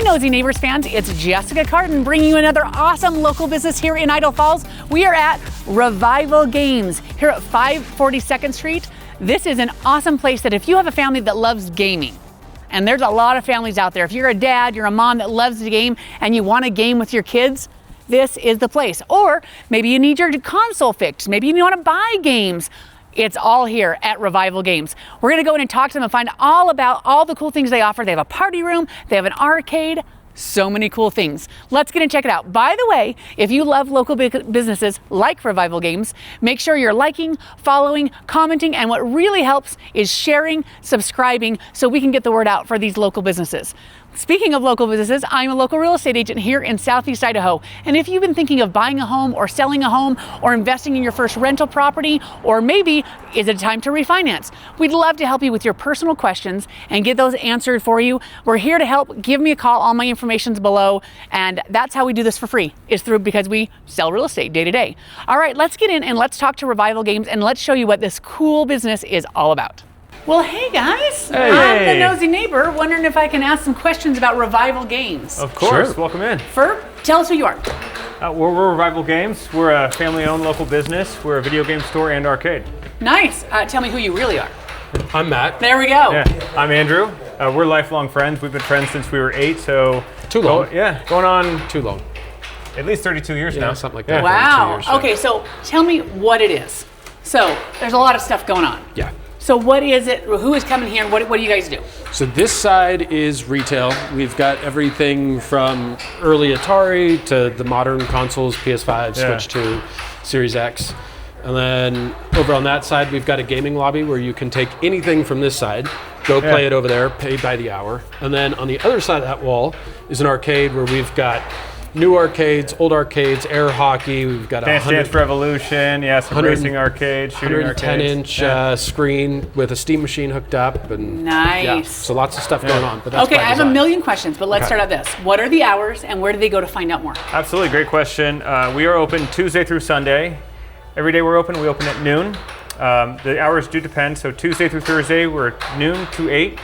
Knowsy Neighbors fans, it's Jessica Cardon bringing you another awesome local business here in Idaho Falls. We are at Revival Games here at 542nd Street. This is an awesome place that if you have a family that loves gaming, and there's a lot of families out there, if you're a dad, you're a mom that loves the game and you want to game with your kids, this is the place. Or maybe you need your console fixed, maybe you want to buy games. It's all here at Revival Games. We're gonna go in and talk to them and find all about all the cool things they offer. They have a party room, they have an arcade, so many cool things. Let's get and check it out. By the way, if you love local businesses like Revival Games, make sure you're liking, following, commenting, and what really helps is sharing, subscribing, so we can get the word out for these local businesses. Speaking of local businesses, I'm a local real estate agent here in Southeast Idaho. And if you've been thinking of buying a home or selling a home or investing in your first rental property, or maybe is it time to refinance? We'd love to help you with your personal questions and get those answered for you. We're here to help. Give me a call. All my information's below. And that's how we do this for free, is through because we sell real estate day to day. All right, let's get in and let's talk to Revival Games and let's show you what this cool business is all about. Well, hey guys, hey. I'm the nosy neighbor, wondering if I can ask some questions about Revival Games. Of course, Sure. Welcome in. Ferb, tell us who you are. We're Revival Games. We're a family-owned local business. We're a video game store and arcade. Nice. Tell me who you really are. I'm Matt. There we go. Yeah, I'm Andrew. We're lifelong friends. We've been friends since we were 8, so... Too long. Going on Too long. at least 32 years now. Something like that. Wow. 2 years, so. Okay, so tell me what it is. So there's a lot of stuff going on. Yeah. So what is it? Who is coming here? And what do you guys do? So this side is retail. We've got everything from early Atari to the modern consoles, PS5, Yeah. Switch 2, Series X. And then over on that side, we've got a gaming lobby where you can take anything from this side, go play it over there, pay by the hour. And then on the other side of that wall is an arcade where we've got new arcades, old arcades, air hockey. We've got Dance Dance Revolution, some racing arcades, shooting arcades. 110-inch screen with a steam machine hooked up. And Nice. Yeah, so lots of stuff going on. But that's Okay, by I have a design. million questions, but let's start out this. What are the hours and where do they go to find out more? Absolutely, great question. We are open Tuesday through Sunday. Every day we're open. We open at noon. The hours do depend. So Tuesday through Thursday, we're noon to 8.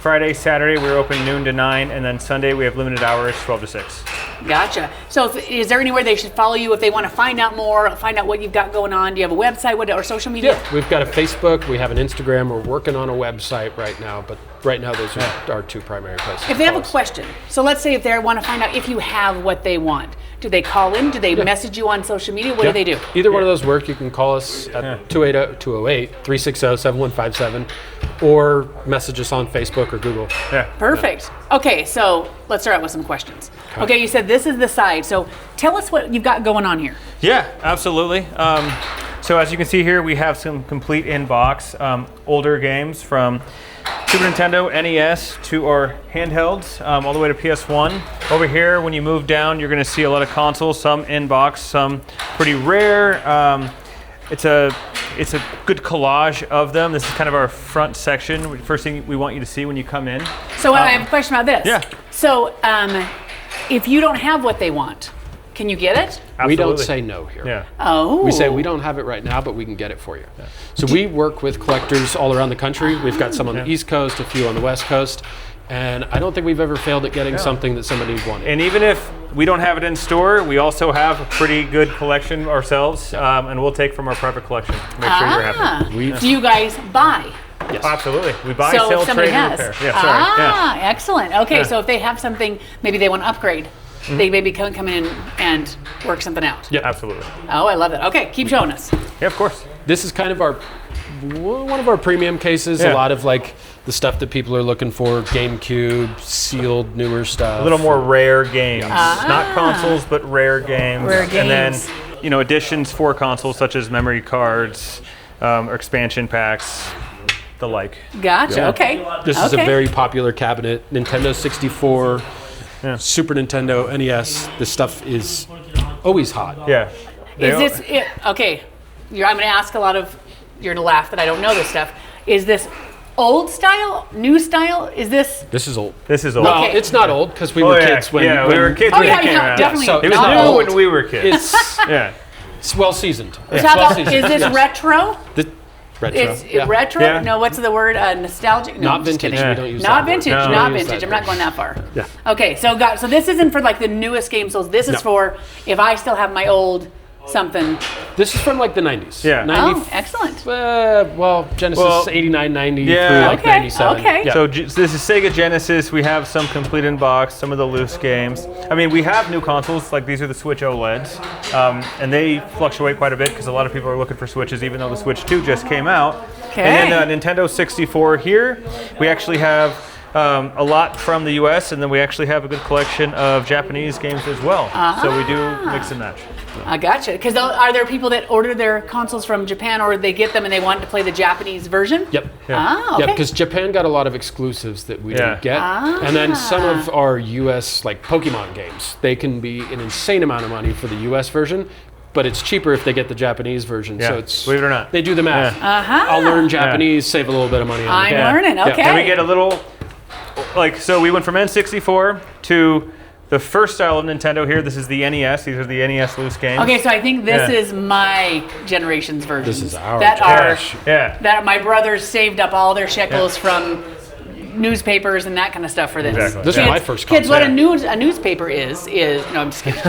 Friday, Saturday, we're open noon to 9. And then Sunday, we have limited hours, 12 to 6. Gotcha. So is there anywhere they should follow you if they want to find out more, find out what you've got going on? Do you have a website or social media? Yeah, we've got a Facebook, we have an Instagram, we're working on a website right now, but right now those are our two primary places. If they have a question, so let's say if they want to find out if you have what they want, do they call in? Do they message you on social media? What do they do? Either one of those work. You can call us at 208-360-7157 or message us on Facebook or Google. Yeah. Perfect. Okay, so let's start out with some questions. Okay, you said this is the side, so tell us what you've got going on here. Yeah, absolutely. So as you can see here, we have some complete in-box older games from Super Nintendo NES to our handhelds, all the way to PS1. Over here, when you move down, you're going to see a lot of consoles, some in-box, some pretty rare. It's a good collage of them. This is kind of our front section. First thing we want you to see when you come in. So I have a question about this. Yeah. So if you don't have what they want, can you get it? Absolutely. We don't say no here. Yeah. Oh. We say we don't have it right now, but we can get it for you. Yeah. So we work with collectors all around the country. We've got some on the East Coast, a few on the West Coast, and I don't think we've ever failed at getting something that somebody wanted. And even if we don't have it in store, we also have a pretty good collection ourselves, and we'll take from our private collection to make sure you're happy. Do you guys buy? Yes. Absolutely. We buy, So sell, if somebody trade, and has. repair. Yeah, sorry. Excellent. Okay, so if they have something, maybe they want to upgrade, they maybe come in and work something out. Yeah, absolutely. Oh, I love that. Okay, keep showing us. Yeah, of course. This is kind of one of our premium cases. Yeah. A lot of like the stuff that people are looking for, GameCube, sealed, newer stuff. A little more rare games. Not consoles, but rare games. Rare games. And then, additions for consoles such as memory cards, or expansion packs, the like. Gotcha. Yeah. Okay. This is a very popular cabinet. Nintendo 64, Super Nintendo, NES. This stuff is always hot. Yeah. Is this it? Okay. I'm going to ask a lot of. You're going to laugh that I don't know this stuff. Is this old style, new style? Is this? This is old. This is old. Well, Okay. it's not old because we were kids when. we were kids Oh when yeah, it came yeah, out. definitely. So It was not new old. when we were kids. It's Yeah. it's well seasoned. So how about, is this retro? Retro. It's Yeah. retro? Yeah. No, what's the word? Nostalgic? No, Not I'm just vintage. kidding. We don't use Not that vintage, word. No, not we use vintage. that I'm not word. going that far. Yeah. Okay, so this isn't for like the newest game, so this is No. for if I still have my old something. This is from like the 90s. Yeah. 90, Oh, excellent. Genesis Well, 89, 90 yeah. through like Okay, 97. okay. Yeah. So this is Sega Genesis. We have some complete in box, some of the loose games. I mean, we have new consoles, like these are the Switch OLEDs, and they fluctuate quite a bit because a lot of people are looking for Switches, even though the Switch 2 just came out. Okay. And then Nintendo 64 here. We actually have a lot from the US, and then we actually have a good collection of Japanese games as well. So we do mix and match. I gotcha. Because are there people that order their consoles from Japan, or they get them and they want to play the Japanese version? Yep. Ah, okay. Yeah, because Japan got a lot of exclusives that we Yeah. didn't get. And then some of our US like Pokemon games, they can be an insane amount of money for the US version, but it's cheaper if they get the Japanese version. Yeah, So it's believe it or not. they do the math. Uh-huh. I'll learn Japanese, save a little bit of money on I'm it. learning. Yeah. Okay. And we get a little, so we went from N64 to the first style of Nintendo here. This is the NES. These are the NES loose games. Okay, so I think this Yeah. is my generation's version. This is our that generation. Yeah. that my brothers saved up all their shekels from newspapers and that kind of stuff for this. Exactly. This Yeah. is my first Kids, console. what a newspaper is no, I'm just kidding.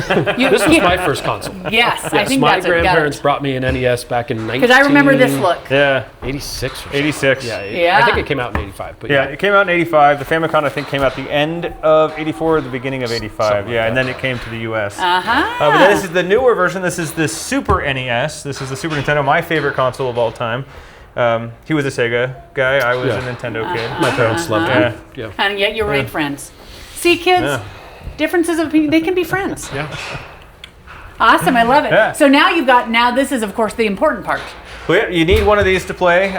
This was my first console. Yes, I Yes, think my that's it. grandparents brought me an NES back in 19... Because I remember this look. Yeah. 86 or something. 86. Yeah, Yeah. I think it came out in 85. But Yeah, it came out in 85. The Famicom, I think, came out the end of 84 or the beginning of 85. Something like Yeah, and that. then it came to the US. Uh-huh. But then this is the newer version. This is the Super NES. This is the Super Nintendo, my favorite console of all time. He was a Sega guy. I was Yeah. a Nintendo kid. my parents loved Yeah. it. Yeah. And yet you made friends. See, kids, Yeah. differences of opinion, they can be friends. Yeah. Awesome, I love it. Yeah. So now this is, of course, the important part. Well, yeah, you need one of these to play,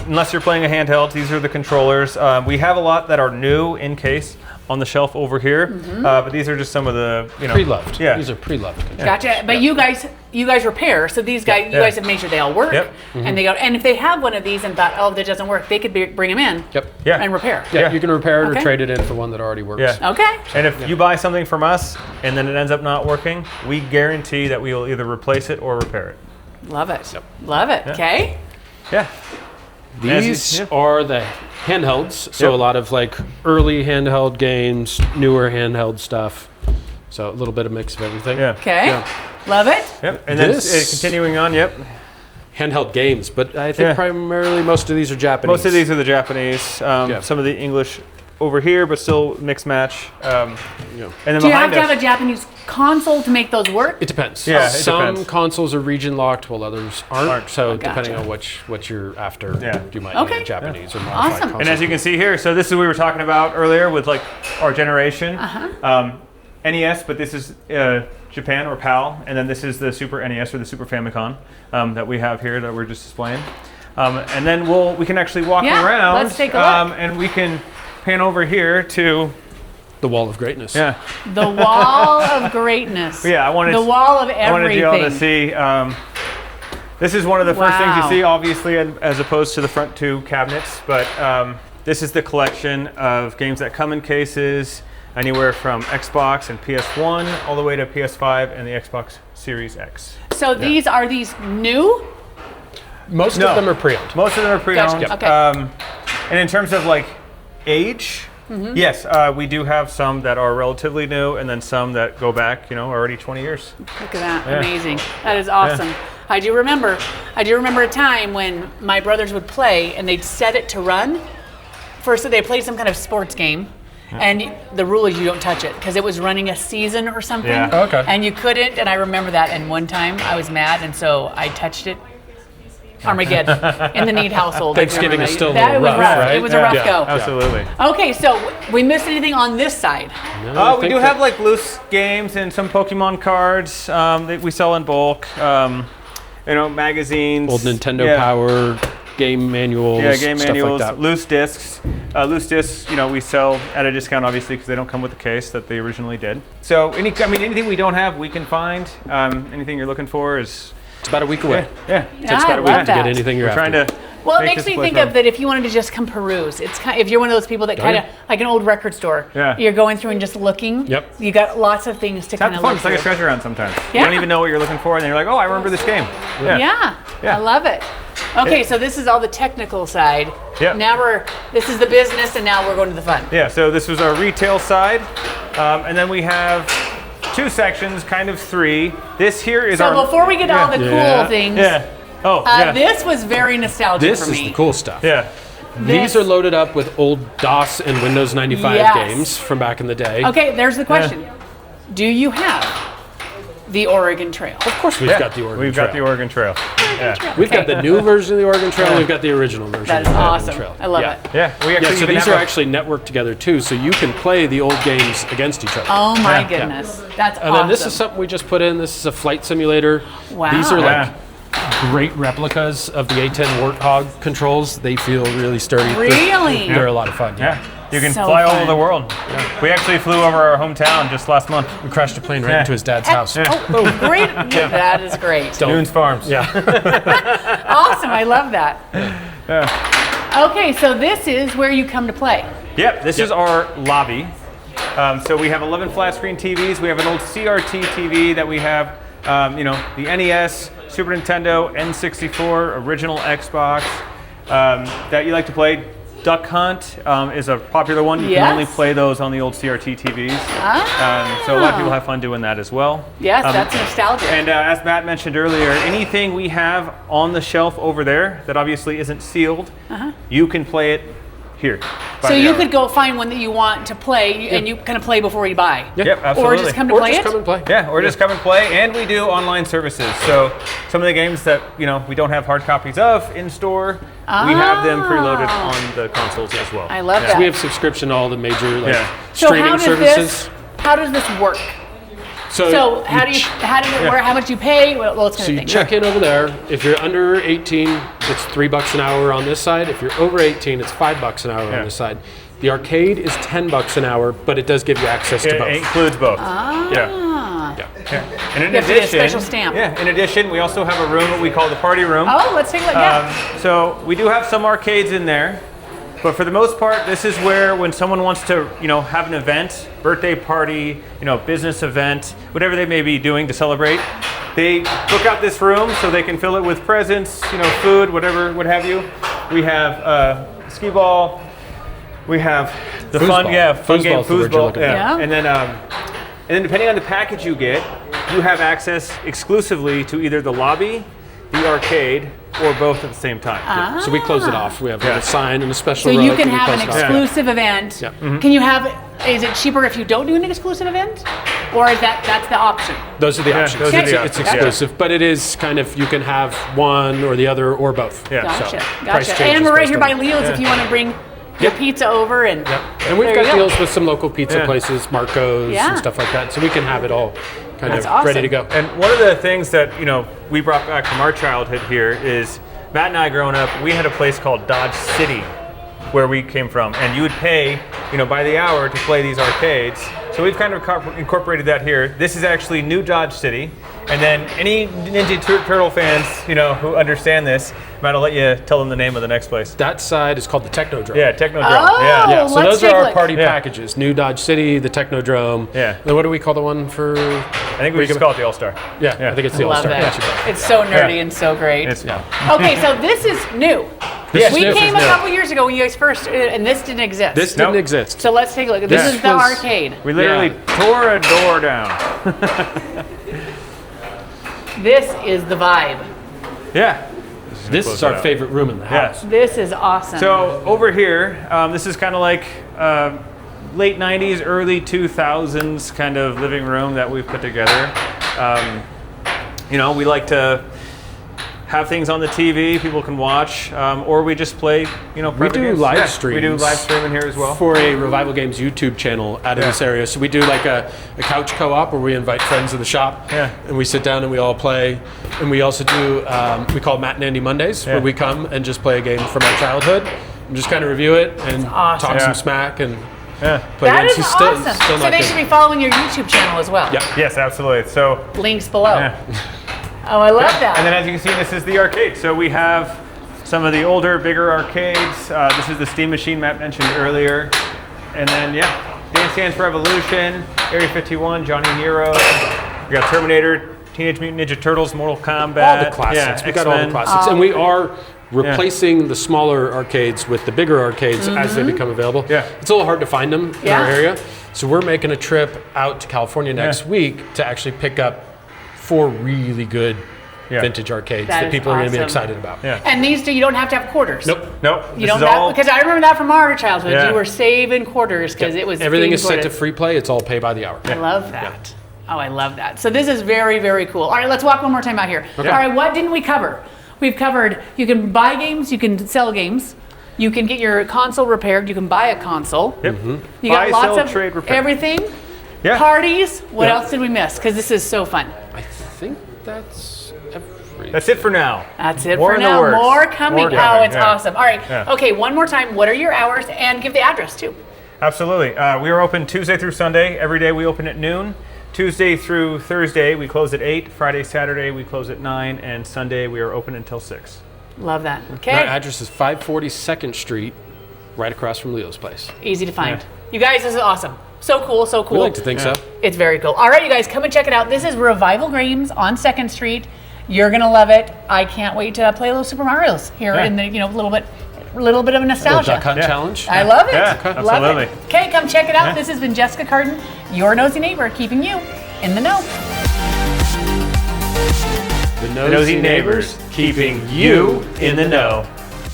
unless you're playing a handheld. These are the controllers. We have a lot that are new in case on the shelf over here, but these are just some of the, Pre-loved. Yeah. These are pre-loved. Gotcha. But you guys repair. So these guys, you guys have made sure they all work. Yep. And they go. And if they have one of these and thought, oh, that doesn't work, they could bring them in. Yep. Yeah. And repair. Yeah, Yeah. you can repair it Okay. or trade it in for one that already works. Yeah. Okay. And if you buy something from us and then it ends up not working, we guarantee that we will either replace it or repair it. Love it. Love it. Okay. Yeah. These Yeah. are the handhelds. So Yep. a lot of like early handheld games, newer handheld stuff. So a little bit of mix of everything. Yeah. Okay. Yeah. Love it. Yep. And then This- continuing on, yep. Handheld games, but I think Yeah. primarily most of these are Japanese. Most of these are the Japanese. Yeah. Some of the English over here, but still mix match. Yeah. And then Do you have behind to have us, a Japanese console to make those work? It depends. Yeah, it Some depends. consoles are region locked while others aren't. So Gotcha. depending on what you're after, Yeah. you might Okay. need a Japanese or modified Awesome. console. and as you can see here, so this is what we were talking about earlier with like our generation. NES, but this is Japan or PAL, and then this is the Super NES or the Super Famicom that we have here that we're just displaying. And then we can actually walk Yeah, around. let's take a look. And we can pan over here to The Wall of Greatness. yeah. The wall of greatness. Yeah, I wanted the wall of I wanted you all to everything. see. This is one of the first things you Wow. see, obviously, as opposed to the front two cabinets. But this is the collection of games that come in cases, anywhere from Xbox and PS1 all the way to PS5 and the Xbox Series X. So are these new? Most No. of them are pre-owned. Most of them are pre-owned. Gotcha. Okay. And in terms of like age, yes, we do have some that are relatively new, and then some that go back, already 20 years. Look at that. Yeah. Amazing. That is awesome. I do remember a time when my brothers would play and they'd set it to run. First, they played some kind of sports game. And the rule is you don't touch it because it was running a season or something. Yeah. Oh, okay. And you couldn't. And I remember that. And one time I was mad, and so I touched it. Armageddon in the Need household. I Thanksgiving is remember. still a little It was rough, right? It was a rough go. Absolutely. Okay, so we missed anything on this side? No, I We think do that- have like loose games and some Pokemon cards that we sell in bulk. Magazines. old Nintendo yeah. Power game manuals. Yeah, game stuff manuals, like that. loose discs. Loose discs, we sell at a discount, obviously, because they don't come with the case that they originally did. So, anything we don't have, we can find. Anything you're looking for is. It's about a week away. Yeah. Takes I about a love week to that. get anything you're We're trying after. to. Well, it make makes this me place think fun. of that if you wanted to just come peruse. It's if you're one of those people that kind of like an old record store. Yeah. You're going through and just looking. Yep. You got lots of things to It's half kind the of fun. look It's like a through. treasure hunt sometimes. Yeah. You don't even know what you're looking for, and then you're like, oh, I remember this game. Yeah. Yeah. I love it. Okay, so this is all the technical side. Yep. Now this is the business, and now we're going to the fun. Yeah, so this was our retail side. And then we have 2 sections, kind of 3. This here is our... So before we get to all the cool things, this was very nostalgic for me. This is the cool stuff. Yeah. These are loaded up with old DOS and Windows 95 games from back in the day. Okay, there's the question. Do you have the Oregon Trail? Of course we've got the Oregon Trail. We've got the Oregon Trail. We've got the new version of the Oregon Trail. We've got the original version That is of the awesome. Oregon Trail. I love it. Yeah. So these are actually networked together too, so you can play the old games against each other. Oh my goodness. That's awesome. And then this is something we just put in. This is a flight simulator. Wow. These are like great replicas of the A-10 Warthog controls. They feel really sturdy. Really? They're a lot of fun. Yeah. You can So fly all fun. over the world. Yeah. We actually flew over our hometown just last month. We crashed a plane right into his dad's house. Oh, great. That is great. Noon's Farms. Yeah. Awesome. I love that. Okay, so this is where you come to play. Yep, this is our lobby. So we have 11 flat screen TVs. We have an old CRT TV that we have, the NES, Super Nintendo, N64, original Xbox that you like to play. Duck Hunt is a popular one. You can only play those on the old CRT TVs. So a lot of people have fun doing that as well. Yes, that's nostalgic. And as Matt mentioned earlier, anything we have on the shelf over there that obviously isn't sealed, you can play it here. So you could go find one that you want to play, and you kind of play before you buy. Yep, absolutely. Or just come to play it? Come and play. Yeah, or just come and play. And we do online services. So some of the games that we don't have hard copies of in store, we have them preloaded on the consoles as well. I love that. So we have subscription to all the major So streaming services. How does this work? So how does it work? How much you pay? Well, it's kind So of you thing. check in over there. If you're under 18, it's $3 an hour on this side. If you're over 18, it's $5 an hour on this side. The arcade is $10 an hour, but it does give you access to both. It includes both. And in You have to get a special stamp. In addition, we also have a room that we call the party room. Oh, let's take a look. So we do have some arcades in there, but for the most part, this is where when someone wants to, have an event, birthday party, business event, whatever they may be doing to celebrate, they book out this room so they can fill it with presents, food, whatever, what have you. We have skee ball. We have the fun game, foosball. And then depending on the package you get, you have access exclusively to either the lobby, the arcade, or both at the same time. So we close it off. We have a sign and a special So rug you can and we have close an it off. exclusive event. Can you have? Is it cheaper if you don't do an exclusive event, or is that's the option? Those are the options. those are the It's options. exclusive, but it is kind of, you can have one or the other or both. Gotcha. price Gotcha. changes And we're right based here on by Leo's if you want to bring your pizza over and. And we've There got you go. deals with some local pizza places, Marco's and stuff like that, so we can have it all kind That's of awesome. ready to go. And one of the things that we brought back from our childhood here is Matt and I growing up, we had a place called Dodge City where we came from, and you would pay by the hour to play these arcades. So we've kind of incorporated that here. This is actually New Dodge City, and then any Ninja Turtle fans who understand this, Matt, I'll let you tell them the name of the next place. That side is called the Techno Drum. Yeah, Techno Drum. Oh, Yeah, so let's those are take a our look. party packages. New Dodge City, the Techno Drum. Yeah. Then what do we call the one for? I think we just call it the All-Star. Yeah, I think it's the Love All-Star. that. It's so nerdy and so great. Okay, so this is new. This We is came a new. couple years ago when you guys first, and this didn't exist. This didn't exist. So let's take a look. This is the was- arcade. We literally tore a door down. This is the vibe. Yeah. This is our favorite room in the house. This is awesome. So over here, this is kind of like late 90s, early 2000s kind of living room that we've put together. We like to have things on the TV people can watch, or we just play, We do live streams. We do live streaming here as well. For a Revival Games YouTube channel out of this area. So we do like a couch co-op where we invite friends of the shop and we sit down and we all play. And we also do, we call it Matt and Andy Mondays, where we come and just play a game from our childhood and just kind of review it and talk some smack and play that games. is Still awesome. not So they good. should be following your YouTube channel as well. Yeah. Yes, absolutely. So, Links below. yeah. Oh, I love that. And then as you can see, this is the arcade. So we have some of the older, bigger arcades. This is the Steam Machine Matt mentioned earlier. And then, Dance Dance Revolution, Area 51, Johnny Nero. We got Terminator, Teenage Mutant Ninja Turtles, Mortal Kombat. All the classics. We got all the X-Men. classics. And we are replacing the smaller arcades with the bigger arcades as they become available. Yeah. It's a little hard to find them in Yeah. our area. So we're making a trip out to California next week to actually pick up 4 really good vintage arcades That that is people are going to be awesome. excited about. Yeah. And these two, you don't have to have quarters. Nope. Nope. You This don't is all. because I remember that from our childhood. Yeah. You were saving quarters because it was Everything being is set to quoted. free play. It's all pay by the hour. I love that. Oh, I love that. So this is very, very cool. All right, let's walk one more time out here. Okay. All right, what didn't we cover? We've covered you can buy games, you can sell games, you can get your console repaired, you can buy a console. Yep. You got Buy, lots sell, of trade, repair. everything. Yeah. Parties. What Yeah. else did we miss? Because this is so fun. I think that's everything. That's it for now. That's it More for in the now. works. More coming. More Oh, coming, it's yeah. awesome. All right. Yeah. Okay, one more time. What are your hours? And give the address too. Absolutely. We are open Tuesday through Sunday. Every day we open at noon. Tuesday through Thursday we close at 8. Friday, Saturday we close at 9. And Sunday we are open until 6. Love that. Our Okay. address is 540 2nd Street, right across from Leo's place. Easy to find. You guys, this is awesome. So cool, so cool. We like to think so. It's very cool. All right, you guys, come and check it out. This is Revival Games on 2nd Street. You're gonna love it. I can't wait to play a little Super Mario's here in the little bit of a nostalgia. Duck Hunt Challenge. I love it. Yeah, Love absolutely. it. Okay, come check it out. This has been Jessica Cardon, your nosy neighbor, keeping you in the know. The Nosy neighbors keeping you in the know.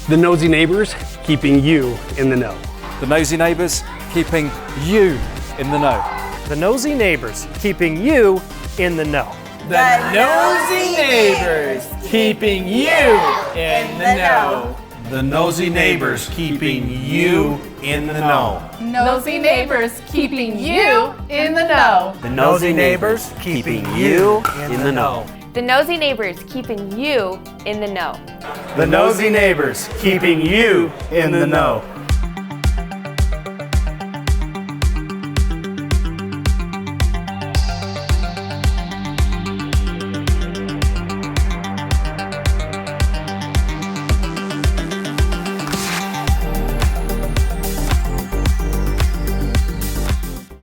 The nosy neighbors keeping you in the know. The nosy neighbours keeping you in the know. The nosy neighbors keeping you in the know. The nosy neighbors keeping you in the know. The nosy neighbors keeping you in the know. Nosy neighbors keeping you in the know. The nosy neighbors keeping you in the know. The nosy neighbors keeping you in the know. The nosy neighbors keeping you in the know.